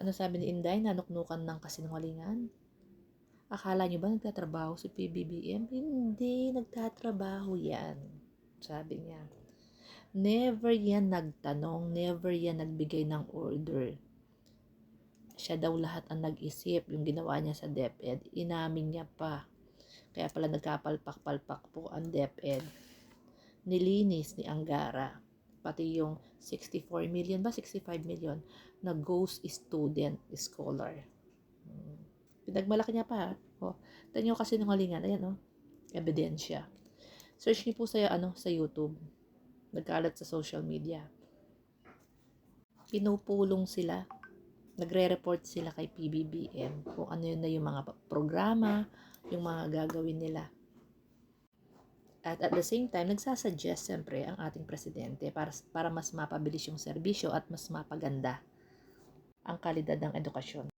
Ano sabi ni Inday? Nanuknukan ng kasinungalingan? Akala nyo ba nagtatrabaho si PBBM? Hindi, nagtatrabaho yan. Sabi niya. Never yan nagtanong, never yan nagbigay ng order. Siya daw lahat ang nag-isip, yung ginawa niya sa DepEd. Inamin niya pa. Kaya pala nagkapalpak-palpak po ang DepEd. Nilinis ni Angara. Pati yung 64 million ba? 65 million na ghost student scholar. Pinagmalaki niya pa. Tanyo kasi nungalingan. Ayan, ebidensya. Search niyo po sa YouTube. Nagkalat sa social media. Pinupulong sila. Nagre-report sila kay PBBM kung ano yun na yung mga programa, yung mga gagawin nila. At the same time, nagsasuggest siyempre ang ating presidente para mas mapabilis yung serbisyo at mas mapaganda ang kalidad ng edukasyon.